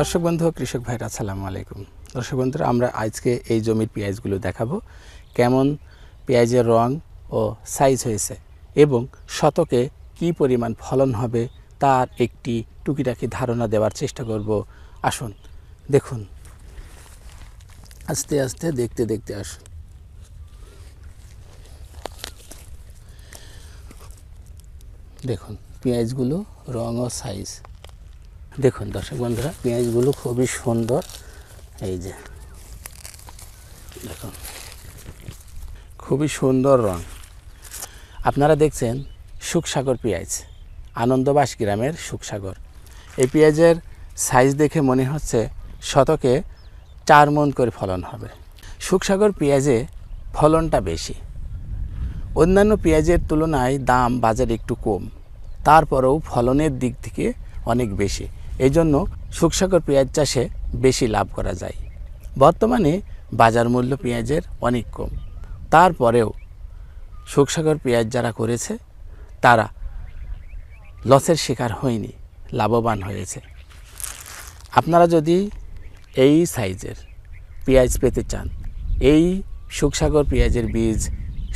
দর্শক বন্ধু ও কৃষক ভাইরা আসসালামু আলাইকুম। দর্শক বন্ধুরা, আমরা আজকে এই জমির পেঁয়াজগুলো দেখাবো কেমন পেঁয়াজের রং ও সাইজ হয়েছে এবং শতকে কি পরিমাণ ফলন হবে তার একটি টুকিটাকি ধারণা দেওয়ার চেষ্টা করব। আসুন দেখুন, আস্তে আস্তে দেখতে দেখতে আসুন। দেখুন পেঁয়াজগুলো রং ও সাইজ দেখুন। দর্শক বন্ধুরা, পেঁয়াজগুলো খুবই সুন্দর। এই যে দেখুন, খুবই সুন্দর রং। আপনারা দেখছেন সুখসাগর পেঁয়াজ, আনন্দবাস গ্রামের সুখসাগর। এই পেঁয়াজের সাইজ দেখে মনে হচ্ছে শতকে 4 মণ করে ফলন হবে। সুখসাগর পেঁয়াজে ফলনটা বেশি, অন্যান্য পেঁয়াজের তুলনায় দাম বাজারে একটু কম, তারপরেও ফলনের দিক থেকে অনেক বেশি। এই জন্য সুখসাগর পেঁয়াজ চাষে বেশি লাভ করা যায়। বর্তমানে বাজার মূল্য পেঁয়াজের অনেক কম, তারপরেও সুখসাগর পেঁয়াজ যারা করেছে তারা লসের শিকার হয়নি, লাভবান হয়েছে। আপনারা যদি এই সাইজের পেঁয়াজ পেতে চান, এই সুখসাগর পেঁয়াজের বীজ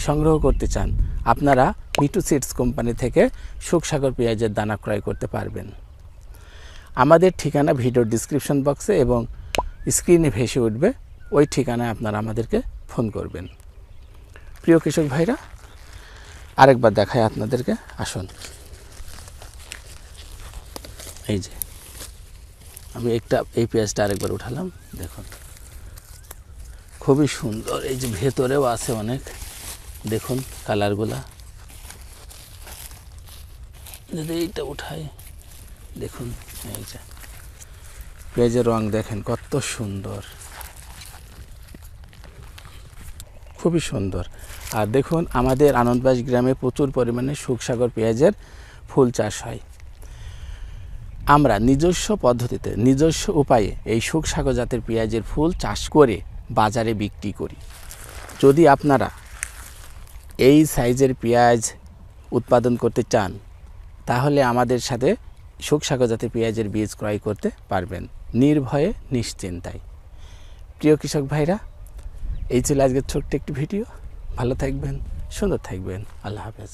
সংগ্রহ করতে চান, আপনারা মিটু সিডস কোম্পানি থেকে সুখসাগর পেঁয়াজের দানা ক্রয় করতে পারবেন। আমাদের ঠিকানা ভিডিওর ডিসক্রিপশন বক্সে এবং স্ক্রিনে ভেসে উঠবে, ওই ঠিকানায় আপনারা আমাদেরকে ফোন করবেন। প্রিয় কৃষক ভাইরা, আরেকবার দেখায় আপনাদেরকে, আসুন। এই যে আমি এই পেঁয়াজটা আরেকবার উঠালাম, দেখুন খুবই সুন্দর। এই যে ভেতরেও আছে অনেক, দেখুন কালারগুলা। যদি এইটা উঠাই, দেখুন এই যে পেঁয়াজের রং দেখেন কত সুন্দর, খুবই সুন্দর। আর দেখুন, আমাদের আনন্দবাস গ্রামে প্রচুর পরিমাণে সুখসাগর পেঁয়াজের ফুল চাষ হয়। আমরা নিজস্ব পদ্ধতিতে, নিজস্ব উপায়ে এই সুখসাগর জাতের পেঁয়াজের ফুল চাষ করে বাজারে বিক্রি করি। যদি আপনারা এই সাইজের পেঁয়াজ উৎপাদন করতে চান, তাহলে আমাদের সাথে সুখসাগর জাতের পেঁয়াজের বীজ ক্রয় করতে পারবেন নির্ভয়ে, নিশ্চিন্তায়। প্রিয় কৃষক ভাইরা, এই ছিল আজকের ছোট্ট একটি ভিডিও। ভালো থাকবেন, সুন্দর থাকবেন। আল্লাহ হাফেজ।